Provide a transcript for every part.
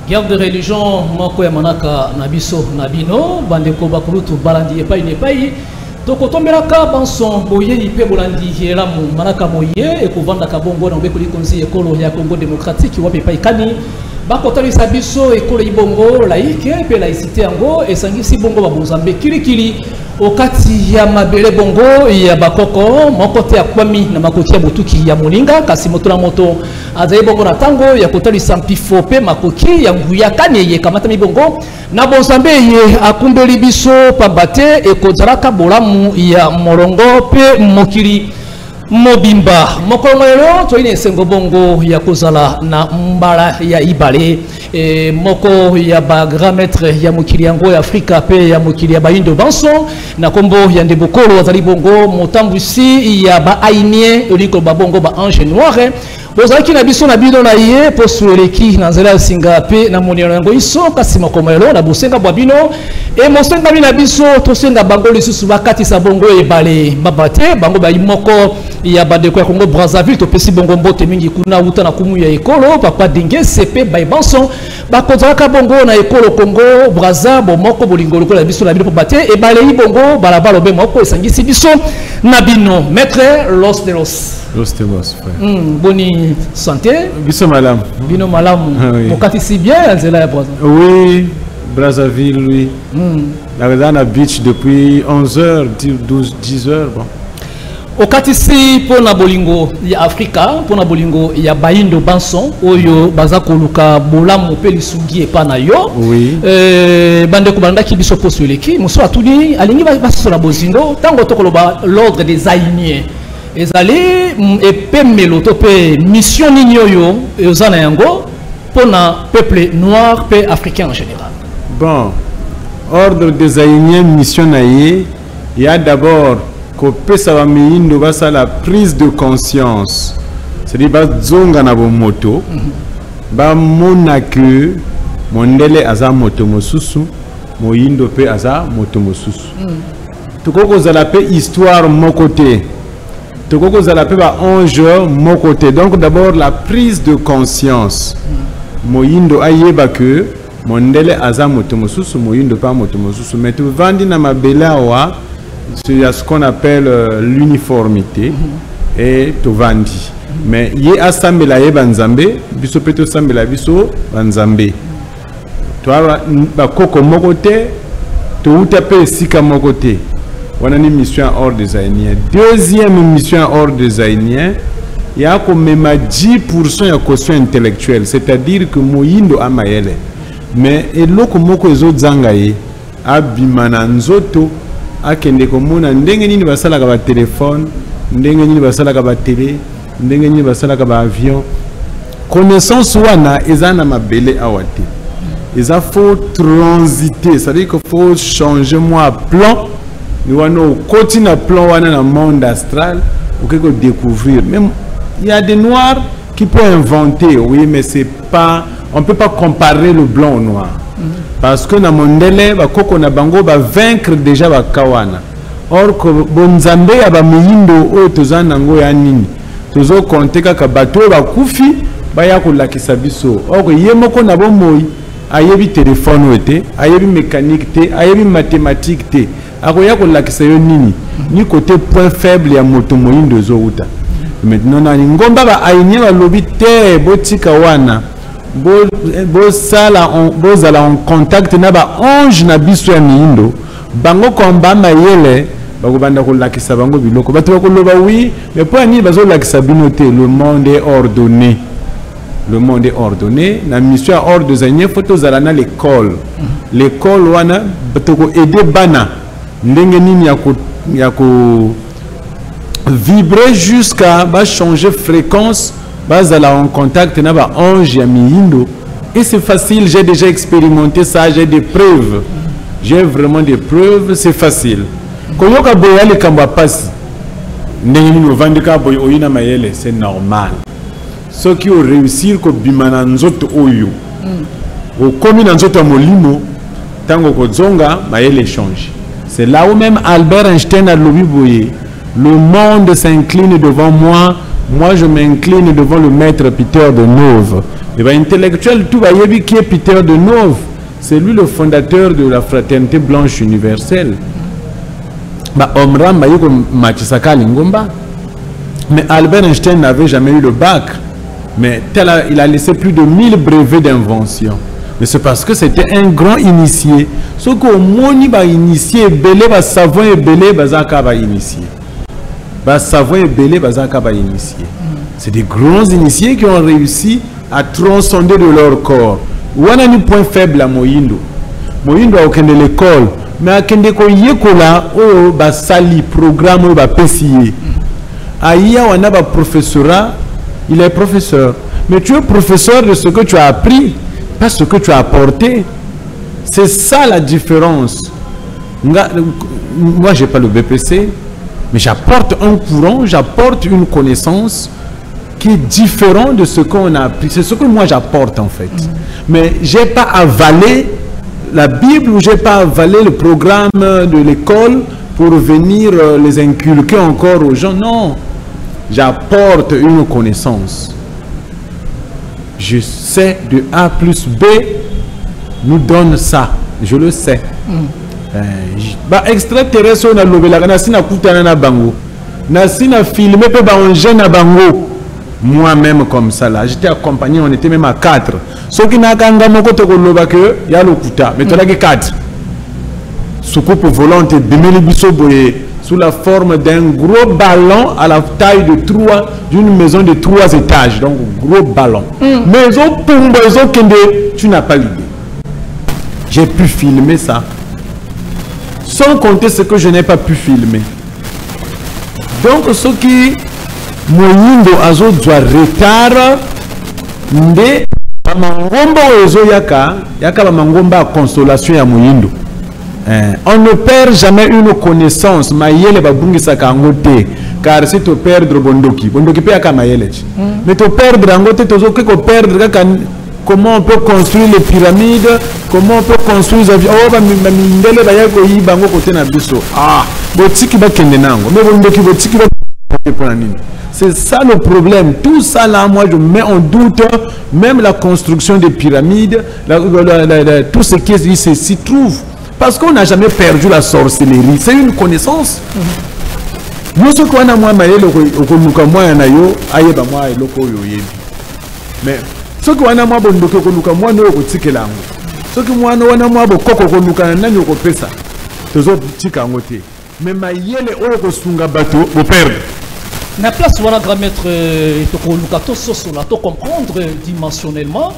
Guerre de religion, moko ya manaka nabiso nabino, bande ko bakulutu balandi epai nepai. Toko tombelaka banson boye ipe bolandi helamu manaka moye ekovanda kabongo na mbekuli konzi ekolo ya Congo démocratique wapi epai kani. Bakotalisa biso ekolo ibongo laïque pe laïcité yango esangisi bongo babozambe kilikili okati ya mabele bongo ya bakoko moko te akwami na makoti ya botuki ya moninga kasi moto na moto azali bongo na tango ya kotalisa mpifo pe makoki ya nguya kane ye kamata mibongo na bozambe ye akumbeli biso pambate ekozalaka bolamu ya morongo pe mokili mobimba mokolongelo toine sengo bongo ya kozala na mbala ya ibale moko ya ba grand maître ya mokili yango ya Afrika pe ya mokili ya baindo banson na kombo ya ndebokolo azali bongo motambusi ya ba aïnien oliko babongo ba ange noir bozalaki na biso na bino na ye posueleki na nzela singa pe na monelo yango iso kasi mokomelo na bosenga bwa bino e mosenga na biso tosenga bango lisusu bakatisa bongo ebale babate bango ba imoko ya bandeko ya Congo Brazzaville topesi bongo mbote mingi kuna uta na kumu ya ekolo papa dinge sepe baibanson bakozalaka bongo na ekolo Congo Brazza bomoko bolingo lokola biso na bino bate ebale ibongo balabala be moko esangisi biso na bino maître Los de Los frère boni santé biso malam bino malamu okati si bien nzela ya Brazza oui Brazzaville oui na beach depuis 11h 10h bon okatisi pona bolingo ya Afrika pona bolingo ya baindo banson oyo baza koluka bolamu pe lisungi epa na yo bande ko banda ki biso posueleki muso atuli alingi basola bozindo tango tokoloba l'ordre des aïniens ezali epemelo to pe mission nini oyo ezana yango pona peuple noir pe africain en général. Bon, ordre des aïniens mission naie il y a d'abord que ça va me la prise de conscience. C'est-à-dire que zonga na moto, ba mona que mondele aza moto mosusu, moyindo pe aza moto mosusu. Toko za la pe histoire mon côté. Toko za la pe ba enjeu mon côté. Donc d'abord la prise de conscience. Moyindo ayeba que mondele aza moto mosusu, moyindo pa moto mosusu. Mais tu vandi na mabela wa il y a ce qu'on appelle l'uniformité et tovandi. Mais il y a Sambela et Banzambe, biso peto Sambela biso Banzambe. Toi, bakoko mokote, to utape sika mokote. On a une mission hors des Aïniens. Deuxième mission hors des Aïniens, il y a comme même 10% de quotient intellectuel, c'est-à-dire que moyindo amayele. Mais et loko moko ezo zangaye, abimana nzoto. Akende komona ndenge nini basalaka ba téléphone ndenge nini basalaka ba télé ndenge nini basalaka ba avion connaissance wana ezana mabele awate eza faut transiter ça veut dire qu'il faut changer moi plan ni wana continue plan wana na monde astral pour que découvrir même il y a des noirs qui peuvent inventer oui mais c'est pas on peut pas comparer le blanc au noir. Parce que na mondele ba koko na bango ba vaincre déjà ba kawana. Or que bonzambe ya ba miyindo o tozana ngo ya nini. Tozo compter kaka bato ba kufi ba ya ko lakisa biso. Or yemoko na bomoyi ayebi téléphone ote, ayebi mécanique te, ayebi mathématique te. Ako ya ko lakisa yo nini. Ni côté point faible ya moto moyindo zo uta. Maintenant na ngomba ba aïnye ba lobi te botika wana. Bozala en contact na ba ange na biso ya miindo bango komba mayele bakobanda ko lakisa bango biloko bato bakoloba oui mais pour ani bazo lakisa binote le monde est ordonné na mission hors des aïniens photo zala na l'école wana batoko aider bana ndenge nini ya ko vibrer jusqu'à ba changer fréquence bazala en contact na ba ange ya miindo et c'est facile, j'ai déjà expérimenté ça, j'ai des preuves. J'ai vraiment des preuves, c'est facile. Koyoka boyale kamba pasi. Ndenge ni vandika boy oyina mayele, c'est normal. Ceux qui ont réussi ko bimana nzoto oyo. Au komi na nzoto molimo tango ko zonga mayele change. C'est là où même Albert Einstein a lobi boye. Le monde s'incline devant moi moi je m'incline devant le maître Peter de Nove. Et bien intellectuel, tout va y qui est Peter de Nove. C'est lui le fondateur de la fraternité blanche universelle. Bah, Omram, mais Albert Einstein n'avait jamais eu le bac. Mais il a laissé plus de 1000 brevets d'invention. Mais c'est parce que c'était un grand initié. Ce qu'au moni va initier, belé va savon et belé bazaka va initier. Va savon et belé bazaka va initier. C'est des grands initiés qui ont réussi à transcender de leur corps. Où on a un point faible à Moyindo. Moyindo a aucun de l'école. Mais à kende ko yekola o ba sali programme o ba PCA. Aïe, on a un professorat. Il est professeur. Mais tu es professeur de ce que tu as appris, pas ce que tu as apporté. C'est ça la différence. Moi, je n'ai pas le BPC, mais j'apporte un courant, j'apporte une connaissance qui est différente de ce qu'on a appris. C'est ce que moi j'apporte en fait. Mais je n'ai pas avalé la Bible ou je n'ai pas avalé le programme de l'école pour venir les inculquer encore aux gens. Non. J'apporte une connaissance. Je sais de A plus B nous donne ça. Je le sais. Extraterrestre, on a levé la nasina kutana na bango. Nasina filmé pe ba on jeune na bango. Moi-même comme ça là, j'étais accompagné, on était même à 4. Ce qui n'a qu'un gars moko te koloba que ya le kuta, mais tu as que 4. Soucoupe volante bimeli biso boye. Sous la forme d'un gros ballon à la taille de d'une maison de 3 étages. Donc, gros ballon. Mais tu n'as pas l'idée. J'ai pu filmer ça. Sans compter ce que je n'ai pas pu filmer. Donc, ce qui Moyindo azo doit retard nde mangomba ozo yaka mangomba consolation ya Moyindo. On ne perd jamais une connaissance. Mayele babungi sakangote. Car si tu perds bondoki pe aka mayele. Mais tu perdre angote tozo que perdre comment on peut construire les pyramides, comment on peut construire les avions. Oh ba mindele ba yako yi bango côté na biso. Ah, botiki ba kende nango. Mais bondoki botiki ba pour nini. C'est ça le problème. Tout ça là, moi je mets en doute même la construction des pyramides, tout ce qui s'y trouve. Parce qu'on n'a jamais perdu la sorcellerie. C'est une connaissance. Nous, ce qu'on a moi, mais ce qu'on a moi, ce que moi, la place voilà grand maître to comprendre dimensionnellement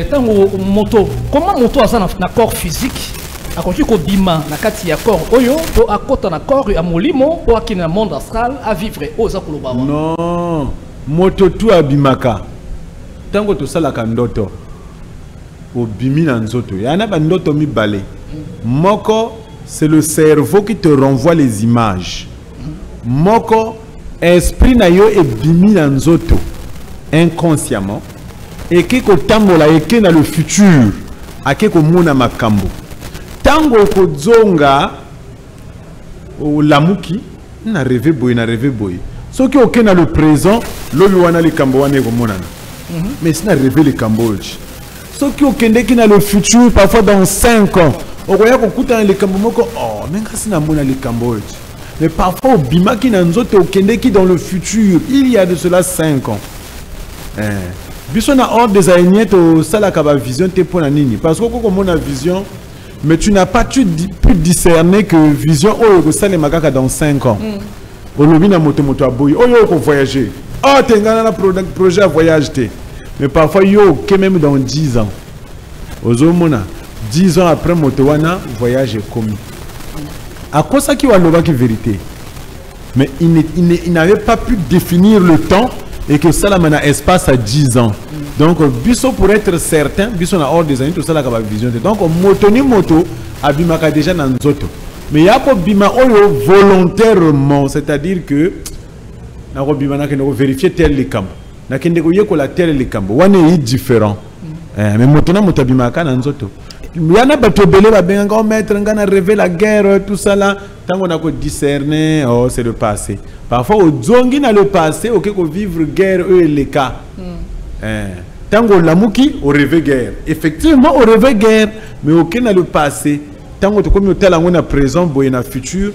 comment moto a un corps physique a conçu ko bima na kati ya corps oyo to akota na corps ya molimo po akina monde astral à vivre oza koloba non moto tu abimaka tango to sala ka ndoto obimi na nzoto yana ba ndoto mibale moko c'est le cerveau qui te renvoie les images moko esprit na yo ebimi na nzoto inconsciemment et qui ko tambola eke na le futur ake ko mona makambo tango ko zonga o lamuki na rêver boy so ki oke na le présent lobi wana le kambo wana ko mona mais c'est na rêver le kamboji so ki okende ki na le futur parfois dans 5 ans okoya ko kuta le kambo moko oh menga sina mona le kamboji. Mais parfois, au bima qui n'a pas qui dans le futur, il y a de cela 5 ans. Bisona hors des araignées, au salakaba vision, t'es pour la nini. Parce que comme on a vision, mais tu n'as pas pu discerner que vision, oh, que ça les macaques dans 5 ans. Au lobby na moto à boy, oh, yo, voyager. Oh, t'es un projet à voyager. Mais parfois, yo, que même dans 10 ans. Aux hommes, 10 ans après motowana, voyage est commis. À quoi ça qui va le qui vérité? Mais il n'avait pas pu définir le temps et que ça là a espace à 10 ans. Donc biso pour être certain, biso na hors des années tout ça là qui va vision. Donc moto ni moto abimaka déjà dans zoto. Mais il y a pas bima oyo volontairement, c'est-à-dire que na ko bima na ke no vérifier tel les camps. Na kende ko yeko la tel les camps. Wane est différent. Mais moto na moto abimaka dans zoto. Il y en a qui ont mettre a rêvé la guerre, tout ça là. Tant qu'on a discerné, oh, c'est le passé. Parfois, au Zongi dans le passé, ok, qu'on vivre guerre, eux, les cas. Tant qu'on l'a mouki, on rêve guerre. Effectivement, on rêve guerre, mais ok, dans le passé. Tant qu'on comme tel on a présent, boy na futur,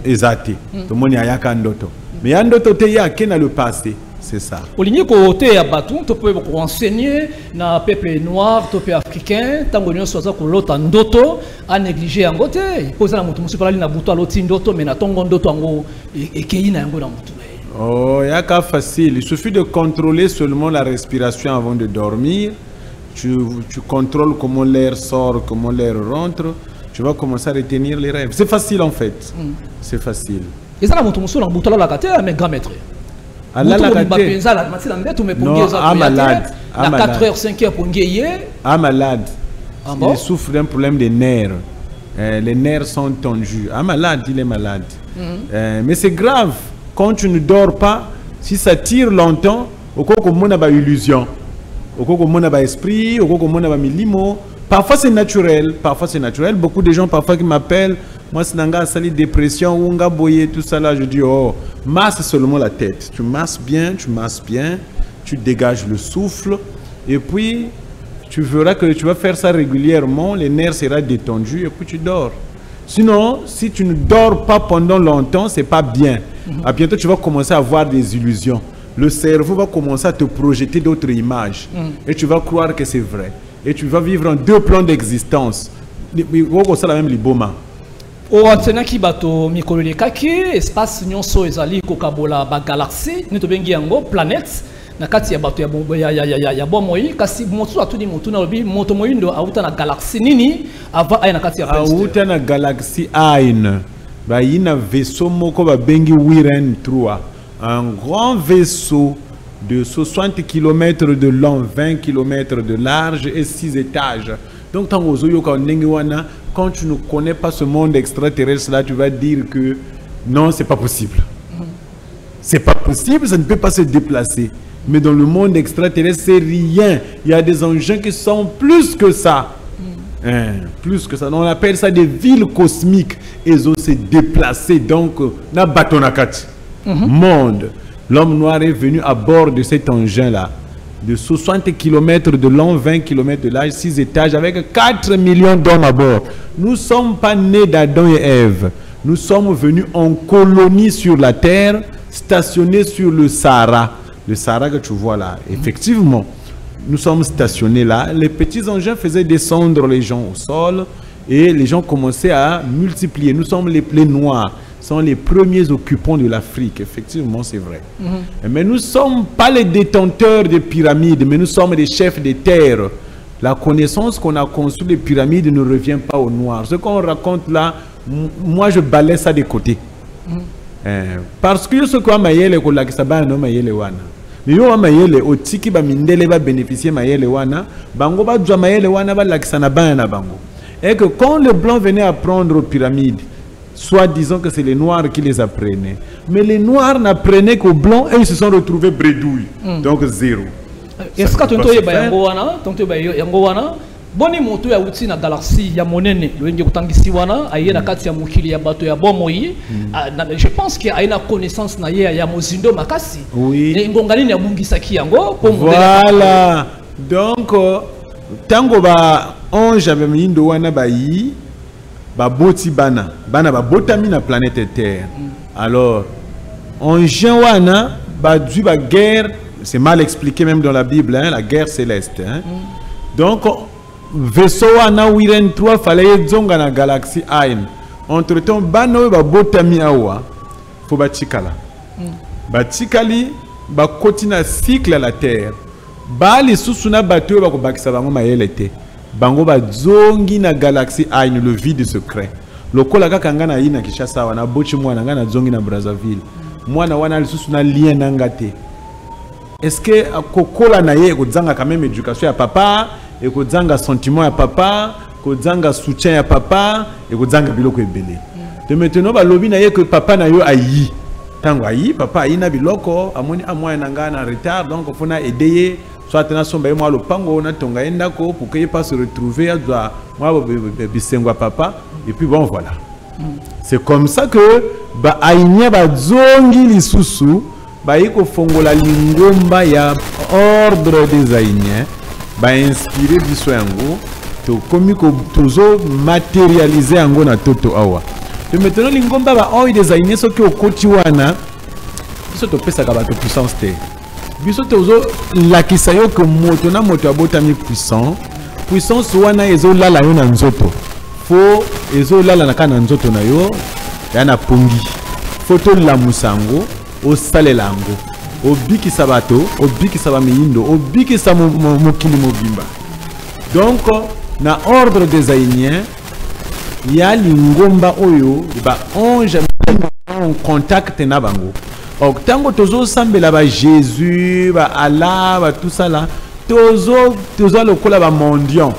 exact. Tout le monde y a un candoto. Mais un d'autre te y a dans le passé. C'est ça. Au ligne côté à Batou, tu peux enseigner na peuple noir, peuple africain, tant qu'on soit ça pour l'autre ndoto, à négliger en côté. Pose la mutu musu parler na buto l'autre ndoto, mais na tongo ndoto ango et qui na ngo na mutu. Oh, y a qu'à facile. Il suffit de contrôler seulement la respiration avant de dormir. Tu contrôles comment l'air sort, comment l'air rentre. Tu vas commencer à retenir les rêves. C'est facile en fait. C'est facile. Et ça la mutu musu na buto la kate mais grand maître. Allah la malade. À 4h, 5h pour ah, malade. Il souffre d'un problème de nerfs. Les nerfs sont tendus. Ah, malade, il est malade. Mais c'est grave. Quand tu ne dors pas, si ça tire longtemps, au cas où on a une illusion, au cas où on a un esprit, au cas où on a un limo. Parfois c'est naturel. Parfois c'est naturel. Beaucoup de gens parfois qui m'appellent. Moi, c'est une dépression, ou un boyer, tout ça là. Je dis, oh, masse seulement la tête. Tu masses bien, tu dégages le souffle. Et puis, tu verras que tu vas faire ça régulièrement, les nerfs seront détendus et puis tu dors. Sinon, si tu ne dors pas pendant longtemps, c'est pas bien. À bientôt, tu vas commencer à avoir des illusions. Le cerveau va commencer à te projeter d'autres images. Et tu vas croire que c'est vrai. Et tu vas vivre en deux plans d'existence. C'est la même liboma. O antena ki bato mikolo kaki espace nyonso ezali kokabola ba galaxie ni to bengi yango planète na kati ya bato ya bomoi kasi motu atuni motu na lobi moto moyindo auta na galaxie nini ava ay na kati ya auta na galaxie aine ba yina vaisseau moko ba bengi Wiren 3, un grand vaisseau de 60 km de long, 20 km de large et 6 étages. Donc tant aux yoka ndenge wana. Quand tu ne connais pas ce monde extraterrestre là, tu vas dire que non, c'est pas possible. C'est pas possible, ça ne peut pas se déplacer. Mais dans le monde extraterrestre, c'est rien. Il y a des engins qui sont plus que ça. Plus que ça. On appelle ça des villes cosmiques. Ils ont se déplacé. Donc, na batonakati. Monde. L'homme noir est venu à bord de cet engin-là. De 60 km de long, 20 km de large, 6 étages, avec 4 millions d'hommes à bord. Nous ne sommes pas nés d'Adam et Ève. Nous sommes venus en colonie sur la terre, stationnés sur le Sahara. Le Sahara que tu vois là. Effectivement, nous sommes stationnés là. Les petits engins faisaient descendre les gens au sol et les gens commençaient à multiplier. Nous sommes les noirs. Sont les premiers occupants de l'Afrique. Effectivement, c'est vrai. Mais nous ne sommes pas les détenteurs des pyramides, mais nous sommes des chefs des terres. La connaissance qu'on a construit des pyramides ne revient pas aux Noirs. Ce qu'on raconte là, moi je balaye ça de côté. Parce que ce qu'on a mayele ko la kisaba no mayele wana. Mais yo mayele otiki ba mindele ba bénéficier mayele wana, bango ba dwa mayele wana ba la kisana bana bango. Et que quand les blancs venaient apprendre aux pyramides, soit disant que c'est les Noirs qui les apprenaient. Mais les Noirs n'apprenaient qu'aux Blancs et ils se sont retrouvés bredouilles. Donc zéro. Est-ce que tu as boni moto ya uti na galaxie ya monene loenge kutangisi wana ayena kati ya mukili ya bato ya bomoi je pense que ayena connaissance na ye ya mozindo makasi oui ngongani ya mungisaki yango voilà donc tango ba ange ave mindo wana bayi ba boti bana ba botami na planète Terre. Alors ange wana ba du ba guerre, c'est mal expliqué même dans la Bible, hein, la guerre céleste, hein. Donc vaisseau wana Wiren 3 fallait zonga na galaxie Ain. Entre temps bano ba botami awa faut ba tikala. Ba tikali ba kotina cycle à la Terre. Ba li susuna bato ba ko bakisa bango mayele te. Bango ba zongi na galaxie Ain, le vide secret. Lokola kaka ngana ina Kinshasa wana bochi mwana ngana zongi na Brazzaville. Mwana wana li susuna lien nangate. Est-ce que kokola na ye kozanga quand même éducation ya papa et kozanga sentiment ya papa, kozanga soutien ya papa et kozanga biloko ebele. De maintenant ba lobi na ye que papa na yo ayi. Tango ayi papa ayi na biloko amoni amwa na nga na retard donc fona aider soit na somba moi le pango na tonga endako pour qu'il pas se retrouver à moi bisengwa papa et puis bon voilà. C'est comme ça que ba ainya ba zongi lisusu ba iko fongola lingomba ya ordre des aïniens ba inspirer biso yango to komiko tozo matérialiser yango na toto awa. Et maintenant lingomba ba oyi des aïniens soki okoti wana biso to pesa ka ba puissance te. Biso tozo lakisa yo que moto na moto abotami puissance wana ezo lala yo na nzoto. Fo ezo lala na kana nzoto na yo ya na pongi. Foto la musango o salelango. Obiki sabato, obiki sabamiindo, obiki sa mokili mobimba. Donc na ordre des aïniens ya lingomba oyo ba onge en contact na bango. Tango tozo sambela ba Jésus, ba Allah, ba tout ça là, tozo lokola ba mendiant,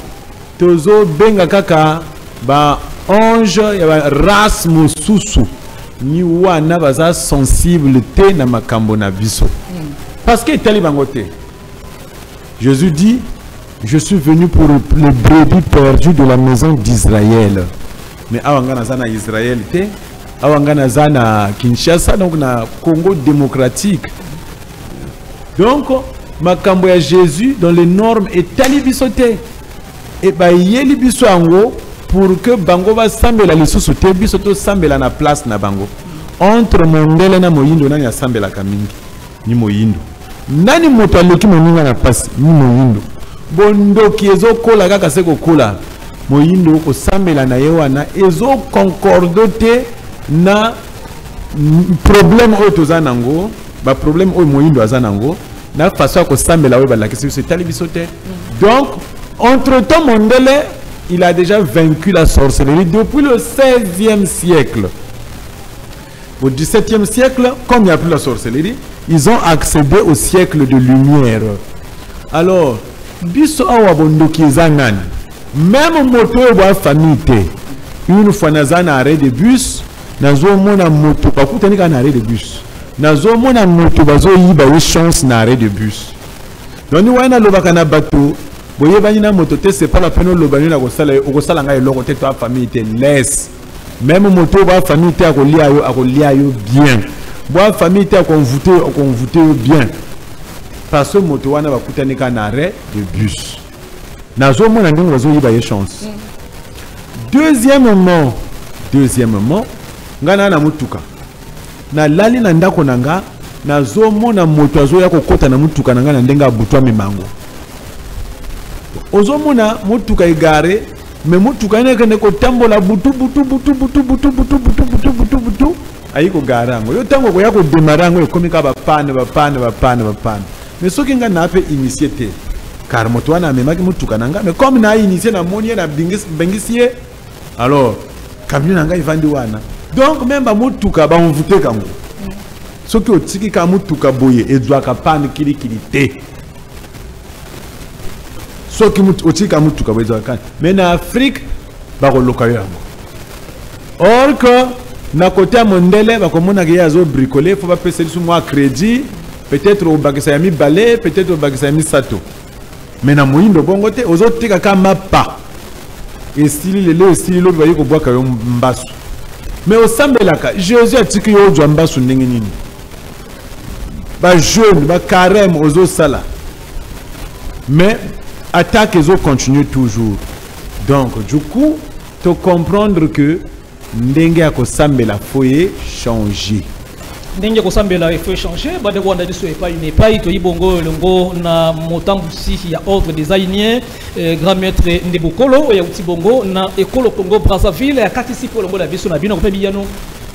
tozo benga kaka ba ange ya ba race mosusu ni wana baza sensible te na makambo na biso. Parce que tali bango te. Jésus dit, je suis venu pour le brebis perdu de la maison d'Israël. Mais awanga na Israël te. Awangana zana Kinshasa, donc na Congo démocratique. Donc makambo ya Jésus dans les normes et tali bisoté et ba yeli biso ango pour que bango ba sambela lisusu te biso to sambela na place na bango entre mondele na moyindo nani asambela kamingi ni moyindo nani moto aleki moninga na pasi ni moyindo bondoki ezo kola kaka seko kola moyindo ko sambela na ye wana ezo concordote na problème oyo tozanango ba problème oyo moyindo azanango na façon ko sambela oyo ba lakisi c'est tali bisote. Donc entre temps Mondele il a déjà vaincu la sorcellerie depuis le 16e siècle. Au 17e siècle, comme il n'y a plus la sorcellerie, ils ont accédé au siècle de lumière. Alors biso awa bondoki ezangani même moto oyo famille te une fois nazana arrêt de bus nazo mona moto bakutani ka na arrêt de bus nazo mona moto bazo yiba we chance na arrêt de bus donc wana lobaka na bato boye bani na moto te c'est pas la peine lobani na kosala nga eloko te to famille te laisse même moto ba famille te akolia yo bien bo famille te akonvoute bien parce que moto wana bakutani ka na arrêt de bus nazo mona ndingo bazo yiba we chance. Deuxièmement ngana na mutuka na lali na ndako nanga nazo mona moto azo ya kokota na mutuka nanga na ndenga butwa mimango ozo mona mutuka igare me mutuka ene kene ko tambola butu ayiko garango yo tango ko yako demarango ekomika bapane mais soki nga na pe initié car moto wana memaki mutuka nanga mais comme na initié na moni na bengisie alors camion nanga ivandi wana donc même ba mutuka ba onvute kango soki otiki ka mutuka boye ezwaka pane kilikili te soki otiki ka mutuka boye ezwaka mais na Afrique ba koloka yango or que na côté mondele ba komona ke yazo bricoler faut ba pesa lisu moi crédit peut-être au bakisa ya mi balé peut-être au bakisa ya mi sato mais na moyindo bongo te ozotika ka mapa estili lelo estili lo baye ko bwaka yo mbasu mais au sambelaka Jésus atiki yo jwa mbasu ndenge nini ba jeune ba carême ozo sala mais attaque ezo continue toujours. Donc du coup te comprendre que ndenge ya ko sambela foye changer ndenge ko sambela il faut changer ba de wanda diso epai to ibongo longo na motambusi ya ordre des aïniens grand maître Ndebukolo ya utibongo na ekolo Congo Brazzaville ya katisi po longo la biso na bino ko pebiyano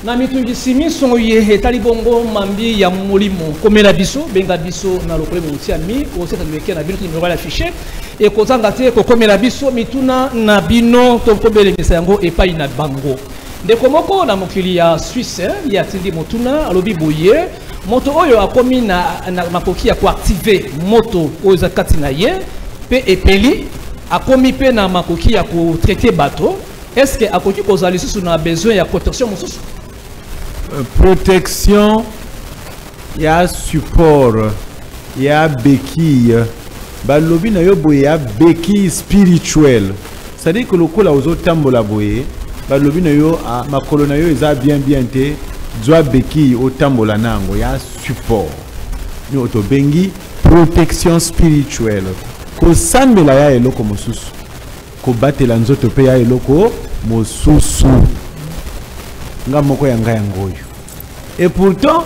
na mitungi simi son ye etali bongo mambi ya molimo komela biso benga biso na lokole mutiami o seta meke na bino numéro ya affiché et ko tanga te ko komela biso mituna na bino to ko belemisa yango epai na bango. Ndeko moko na mokili ya Suisse ya tindi motuna alobi boye moto oyo akomi na makoki ya ko activer moto oyo za kati na ye pe epeli akomi pe na makoki ya ko traiter bateau. Est-ce que akoki kozali susu na besoin ya protection mosusu? Protection, il y a support, il y a béquille, balobi na yo boye ya béquille spirituelle. C'est-à-dire que le kola ozo tambola boye, balobi na yo makolo na yo eza bien te, doit béquille o tambola nango ya support. Ni otobengi protection spirituelle. Ko sambela ya eloko mosusu. Ko batela nzoto pe ya eloko mosusu. Nga moko ya nga ngoyo. Et pourtant,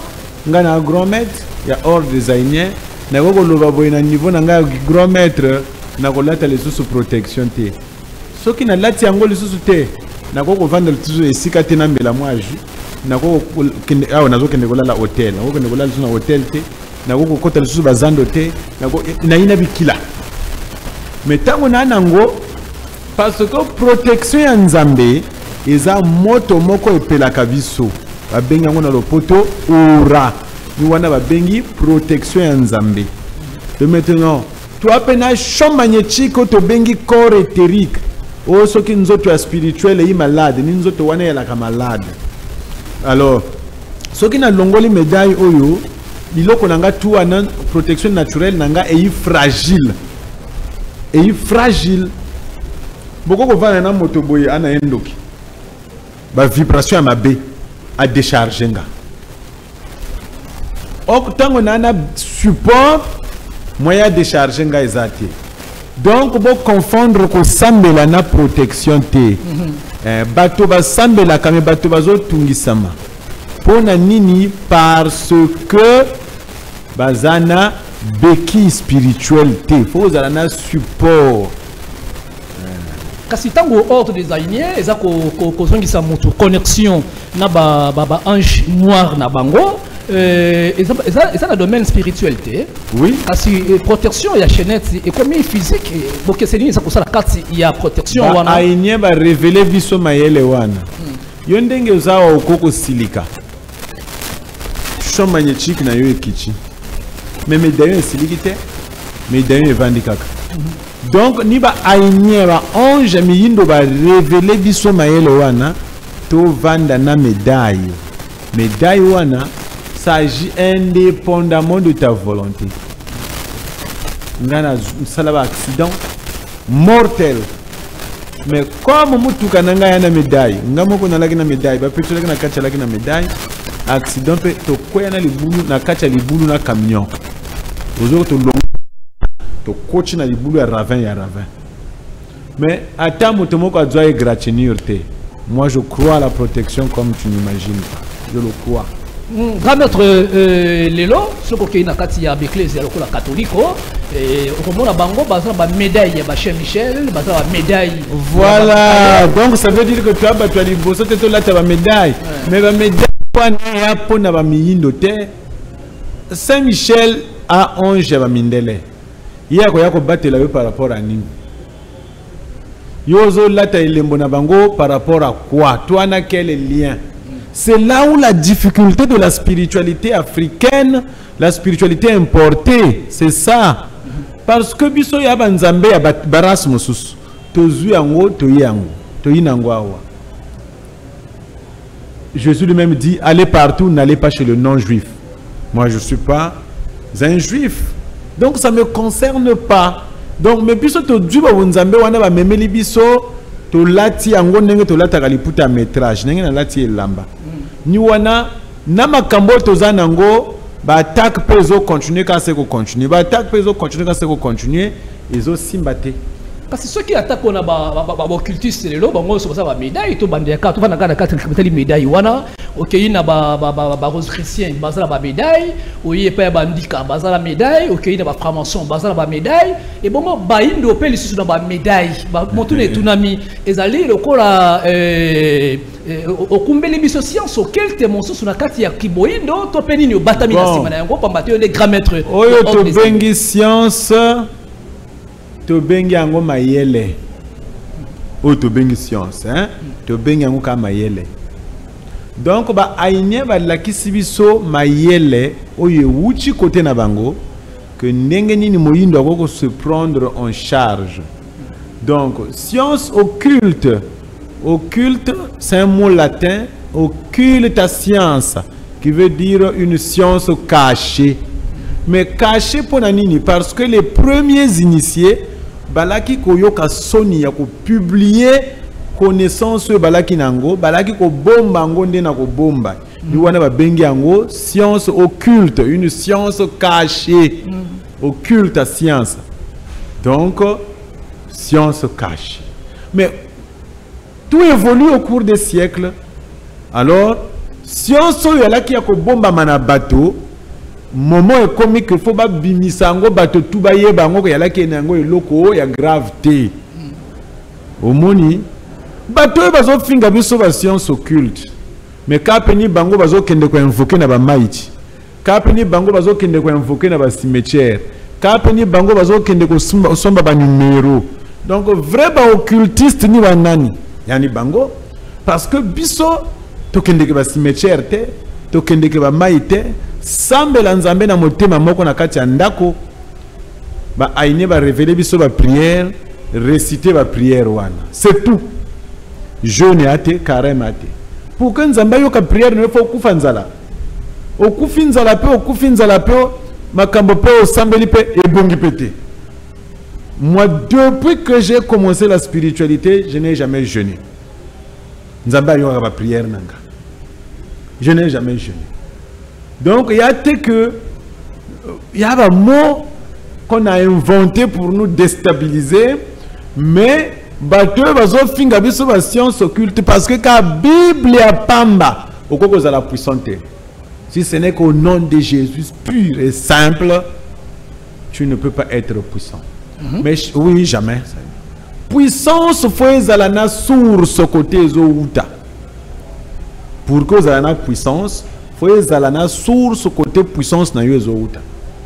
nga na grand maître ya ordre designer na ko loba boye na niveau na nga grand maître na ko lata les sous protection te. Soki na lati yango lisusu te na ko vendre toujours esika te na mbela moi ju na ko awo nazo kende kolala hotel na ko kende kolala na hotel te na ko kota lisusu bazando te na ko na ina bikila mais tango na nango parce que protection ya nzambe eza moto moko epelaka biso babengi yango na lopoto ora ni wana babengi protection ya nzambe. De maintenant toi pena champ magnétique to bengi corps éthérique. Oh, ce qui nous est spirituel est malade, nous sommes tous malade. Alors, ce qui n'a longoli médaille oyo, il a tout une protection naturelle nanga est fragile. Et fragile. Beaucoup de gens ont moto boy ana endoki. Ba vibration à ma bé à décharger nga. Ok, tant qu'on a support, moyen décharger nga ezati. Donc, vous confondre que sambela na protection te. Bato ba sambela kame bato bazo tungisama. Pona nini parce que bazana béquille spirituelle te. Faut zalana support. Kasi tango ordre designer eza ko zongisa moto connexion na ba ange noir na bango. Ça le domaine spiritualité. Oui. Parce que protection il y a chaînette et comme physique donc c'est lié ça pour ça la carte il y a protection wana aïnie ba révéler biso mayele wana yondenge uzawa okoko silika champ magnétique na yo ekichi mais médaillon silikite médaillon evandi kaka donc ni ba aïnie ba ange miyindo ba révéler biso mayele wana to vanda na médaille wana s'agit indépendamment de ta volonté. Ngana salaba accident mortel. Mais comme mutuka nanga yana médaille, ngamoko na laki na médaille, ba peto laki na kacha laki na médaille, accident pe to koya na libulu na kacha libulu na camion. Ozo to long to coach na libulu ya ravin. Mais attends mutomoko adwa égratigner te. Moi je crois à la protection comme tu n'imagines pas. Je le crois. Grand maître lelo soko ke na kati ya l'église ya lokola catholique et au la bango baza ba médaille ba Saint Michel baza ba médaille voilà donc ça veut dire que tu as battu ali boso te to la ta ba médaille mais ba médaille wana ya pona ba miyindo te Saint Michel a 11 ba mindele yako batela yo par rapport à nini yozo la ta elembo na bango par rapport à quoi toi na quel lien. C'est là où la difficulté de la spiritualité africaine, la spiritualité importée, c'est ça. Parce que biso ya banzambe ya baras mosusu, tozu yango toyango, toyinango awa. Jésus lui-même dit, allez partout, n'allez pas chez le non-juif. Moi, je ne suis pas un juif. Donc, ça ne me concerne pas. Donc, mais biso tozu ba banzambe wana ba memeli biso, to lati yango ndenge to lata kaliputa métrage, ndenge na lati elamba. Ni wana na makambo tozanango ba attaque peso continuer quand c'est continuer ba attaque peso continuer quand c'est continuer ils ont simbate parce que ceux qui attaquent on a ba occultiste lelo bango so ça ba médaille to bande ka to vana ka 4 médaille wana OK ina ba rose chrétien bazala ba médaille oyi pa ba ndika bazala médaille OK ina ba franc-maçon bazala ba médaille et bongo ba indo pe lisusu na ba médaille ba montune tunami ezali lokola okumbeli biso science auquel témoin sur la carte ya kiboindo to penini obatami na sima na yango pambate yo les grands maîtres oyo to bengi science to bengi yango mayele oyo to bengi science hein to bengi yango ka mayele donc ba aïnie ba lakisi biso mayele oyo wuchi côté na bango que ndenge nini moyindo akoko se prendre en charge. Donc science occulte. Occulte, c'est un mot latin, occulte à science, qui veut dire une science cachée. Mais caché pour Nanini, parce que les premiers initiés, balaki koyoka soni ya ko publier connaissance balaki nango, balaki ko bomba ngo nde na ko bomba. Ni wana ba bengi yango science occulte, une science cachée. Occulte à science. Donc science cachée. Mais tout évolue au cours des siècles. Alors science yala ki ya ko bomba mana bateau. Moment est comique qu'il faut pas bimisango bateau tout baye bango yala ki nango eloko ya gravité. Au moni bateau bazo finga biso ba science occulte. Mais kapeni bango bazo kende ko invoquer na ba maiti. Kapeni bango bazo kende ko invoquer na ba cimetière. Kapeni bango bazo kende ko somba ba numéro. Donc vrai ba occultiste ni ba nani. Yani bango parce que biso to kende ke ba cimetière te, to kende ke ba maiti. Sambela nzambe na motema moko na kati ya ndako ba aine ba révéler biso ba prière, réciter ba prière wana. C'est tout. Jeûne ate, carême ate. Pour que nzambe yo ka prière ne faut kufa nzala. Okufi nzala pe makambo pe osambeli pe ebongi pété. Moi depuis que j'ai commencé la spiritualité, je n'ai jamais jeûné. Nzambe yo ka prière nanga. Je n'ai jamais jeûné. Donc il y a que il y a un mot qu'on a inventé pour nous déstabiliser, mais bateau bazo finga biso ba science occulte parce que la Bible ya pamba au cause de la puissance. Si ce n'est qu'au nom de Jésus pur et simple, tu ne peux pas être puissant. Mais oui, jamais. Puissance faut la source côté zo uta. Pour cause de la puissance faut la source côté puissance na yo zouta.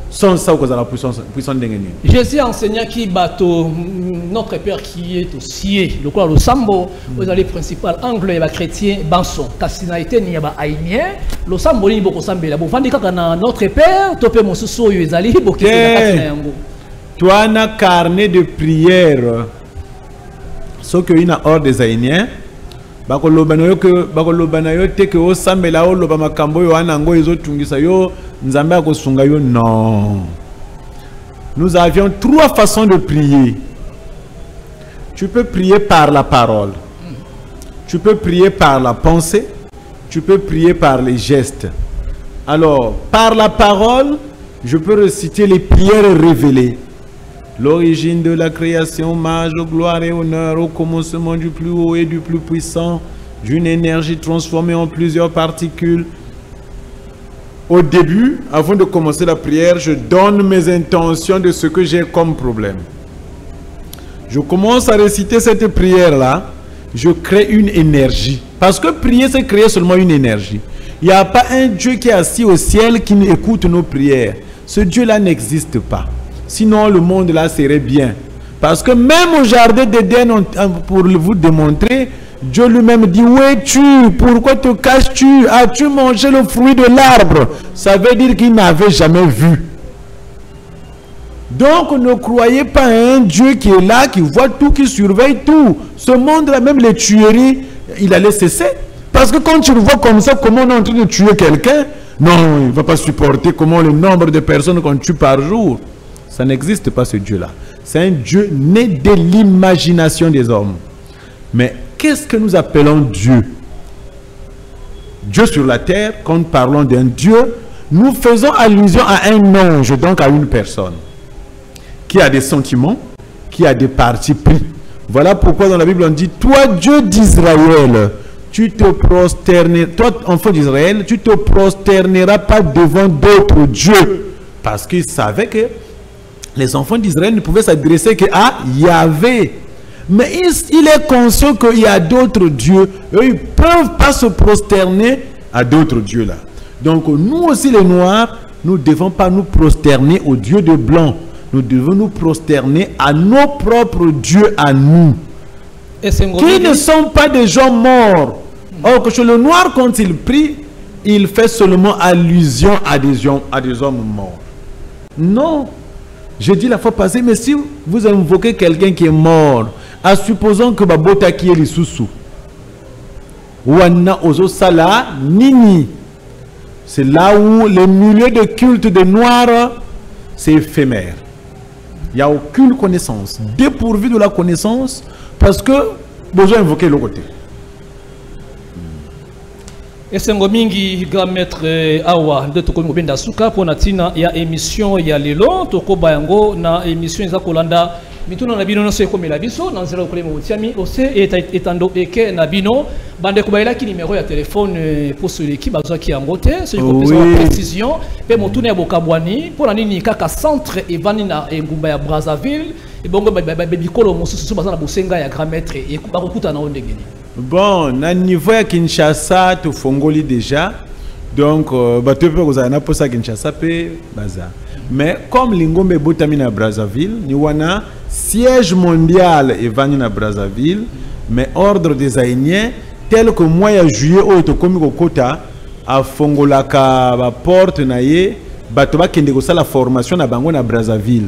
Sans ça cause la puissance d'engagement. Jésus enseignant qui bateau notre père qui est aussi le quoi le sambo vous allez principal angle ya chrétien banson kasinaité ni ya ba haïnien le sambo ni boko sambela bo vandi kaka na notre père topé mosusu yo ezali boké na katina yango. Toi na carnet de prière ce que ina hors des haïniens bakoloba yo te ke o sambela o loba makambo yo anango ezotungisa yo nzambe akosunga yo. Non, nous avions trois façons de prier. Tu peux prier par la parole, tu peux prier par la pensée, tu peux prier par les gestes. Alors par la parole, je peux réciter les prières révélées. L'origine de la création, mage, gloire et honneur au commencement du plus haut et du plus puissant, d'une énergie transformée en plusieurs particules. Au début, avant de commencer la prière, je donne mes intentions de ce que j'ai comme problème. Je commence à réciter cette prière-là, je crée une énergie. Parce que prier, c'est créer seulement une énergie. Il n'y a pas un Dieu qui est assis au ciel qui écoute nos prières. Ce Dieu-là n'existe pas. Sinon, le monde là serait bien. Parce que même au jardin d'Éden, pour vous démontrer, Dieu lui-même dit, où es-tu? Pourquoi te caches-tu? As-tu mangé le fruit de l'arbre? Ça veut dire qu'il n'avait jamais vu. Donc, ne croyez pas à un Dieu qui est là, qui voit tout, qui surveille tout. Ce monde-là, même les tueries, il allait cesser. Parce que quand tu le vois comme ça, comment on est en train de tuer quelqu'un? Non, il ne va pas supporter comment le nombre de personnes qu'on tue par jour. Ça n'existe pas ce Dieu-là. C'est un Dieu né de l'imagination des hommes. Mais qu'est-ce que nous appelons Dieu? Dieu sur la terre, quand nous parlons d'un Dieu, nous faisons allusion à un ange, donc à une personne, qui a des sentiments, qui a des partis pris. Voilà pourquoi dans la Bible on dit, toi Dieu d'Israël, tu te prosterneras, toi enfant d'Israël, tu te prosterneras pas devant d'autres dieux. Parce qu'il savait que les enfants d'Israël ne pouvaient s'adresser qu'à Yahvé. Mais il est conscient qu'il y a d'autres dieux. Eux, ils ne peuvent pas se prosterner à d'autres dieux là. Donc nous aussi les Noirs, nous ne devons pas nous prosterner aux dieux de blanc. Nous devons nous prosterner à nos propres dieux à nous. Qui ne sont pas des gens morts. Or que chez le Noir, quand il prie, il fait seulement allusion à des hommes morts. Non. J'ai dit la fois passée, mais si vous invoquez quelqu'un qui est mort, à supposons que Babota qui est les sous-sous, Wana Ozo Sala Nini, c'est là où les milieux de culte de Noirs c'est éphémère. Il n'y a aucune connaissance. Dépourvu de la connaissance, parce que besoin invoquer le côté. Esengo mingi grand maître awa de to ko benda suka pona tina ya émission ya lelo to ko bayango na émission za kolanda mituna na bino no se ko mela biso na nzela ko le motiami ose etando eke na bino bande ko bayela ki numéro ya téléphone pour celui qui bazwa ki angote ce ko pesa précision pe motuna ya bokabwani pona nini kaka centre evani na ngumba ya Brazzaville et bongo bikolo mosusu bazana bosenga ya grand maître et ba kokuta na ondengeni. Bon, à niveau de Kinshasa, tu fongoli déjà. Donc, tu peux faire pour ça Kinshasa, bazar. Mais comme Lingombe Botamina Brazzaville, nous avons un siège mondial et venu à Brazzaville, mais ordre des Haïtiens, tel que moi, en juillet, au Kota, à Fongolaka, à Porte Naye, Batoba Kendego, la formation à Bango à Brazzaville.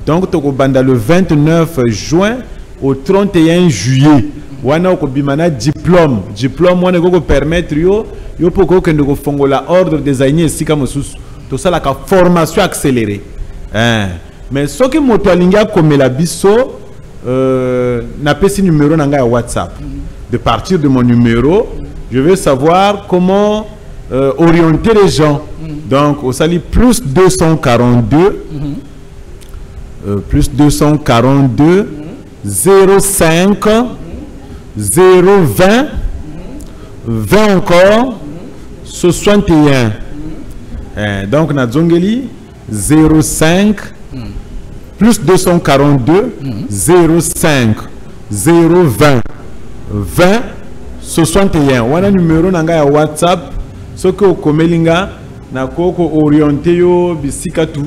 Donc, tu as le 29 juin au 31 juillet. Wana ko bimana diplôme wana ko permettre yo poko que ndeko fongola ordre des aïniers sika mosusu to sala ka formation accélérée mais ce que moto alinga komela biso na pesi numéro nanga ya WhatsApp. De partir de mon numéro je veux savoir comment orienter les gens. Donc au sali plus 242 plus 242 05 020 20 encore 61 donc na zongeli 05 plus 242 05 020 20 61 wana numéro nanga ya WhatsApp soki okomelinga na koko orienté yo bisika tu.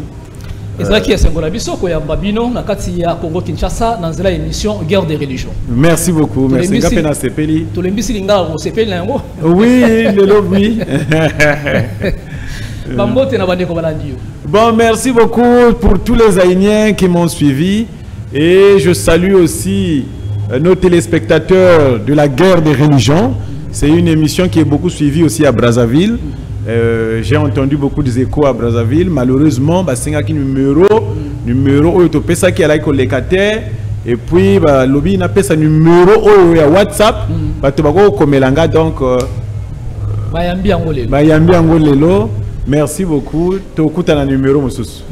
Ezaki esengola biso ko ya babino na kati ya Congo Kinshasa na nzela émission Guerre des religions. Merci beaucoup. Merci Kapena Sepeli. To lembisi linga o Sepeli na yango. Oui, le lobby. Bambote na bandeko balandi yo. Bon, merci beaucoup pour tous les Haïtiens qui m'ont suivi et je salue aussi nos téléspectateurs de la Guerre des religions. C'est une émission qui est beaucoup suivie aussi à Brazzaville. J'ai entendu beaucoup d'échos à Brazzaville. Malheureusement, c'est un numéro ça qui est là et puis lobby n'a pas sa numéro à WhatsApp. Donc merci beaucoup.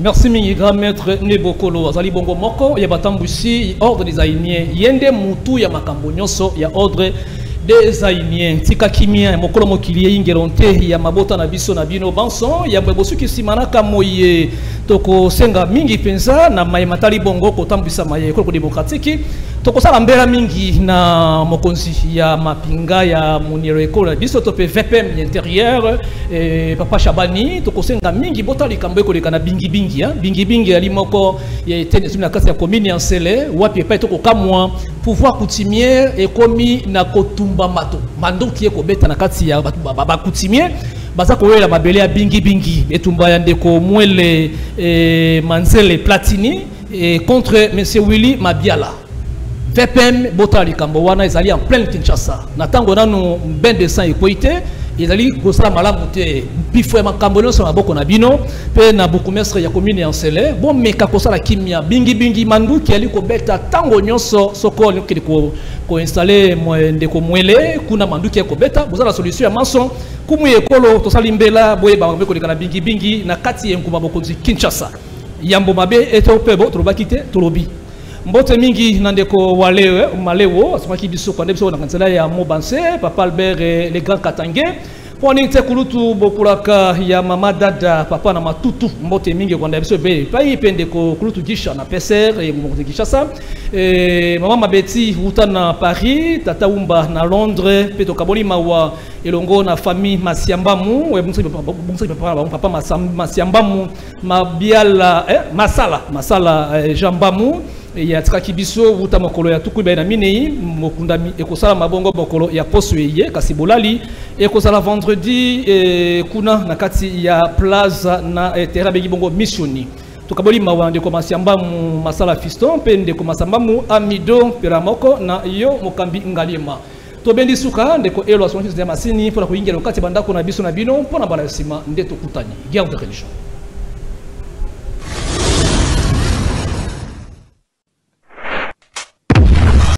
Merci mingi grand maître Nebokolo azali bongo moko ya batambusi ordre des Haïtiens yende mutu ya makambo nyonso ya ordre des Haïtiens tika kimia mokolo mokili ingeronte ya mabota na biso na bino banson ya bosu kisimanaka moye toko senga mingi penza na matali bongo kotambisa maye ko démocratique toko sala mbela mingi na mokonzi ya mapinga ya muniro ekola biso tope VPM intérieur papa Chabani toko senga mingi botali kambo ko lekana bingi bingi ali moko ya etene na kati ya commune en Sele wapi pa toko kamwa pouvoir coutumier et commis na kotumba mato mando qui est kobeta na kati ya ba coutumier baza koyela mabele ya bingi etumba ya ndeko mwele Manzele Platini contre monsieur Willy Mabiala VPM botali kambo wana ezali en plein Kinshasa na tango nanu ben de sang equité ezali kosala malamu te bifo ya makambo nyonso na boko na bino pe na bourgmestre ya commune ya Nsele bon meka kosala kimia bingi manduki ali kobeta tango nyonso soko kili ko installer ndeko mwele kuna manduki ya kobeta bozala solution ya mason kumu ekolo tosali mbela boye ba mbeko lekana bingi na kati ya nkuma bokonzi Kinshasa yambo mabe etopebo tolobaki te tolobi mbote mingi nandeko walewe malewo asomaki biso kwa ndebiso na kansela ya Mobanse papa Albert le grand Katange poni te kulutu bokulaka ya mama dada papa na matutu mbote mingi kwa ndebiso be pai pende ko kulutu gisha na PCR et mo Kinshasa mama mabeti uta na Paris tata umba na Londres peto kaboli mawa elongo na famille Masiambamu papa Masiambamu mabiala masala Jambamu ya tikaki biso wuta mokolo ya tukuba na minei mokundami ekosala mabongo bokolo ya poso ye kasi bolali ekosala vendredi kuna na kati ya plaza na terrain bengi bongo missioni tukaboli mawande ko Masiambamu masala fiston pende ko Masiambamu amido peramoko na yo mokambi ngalima to bendi suka ndeko elo asonji de masini pona kuingia lokati bandako na biso na bino pona bala sima ndeto kutani guerre de religion.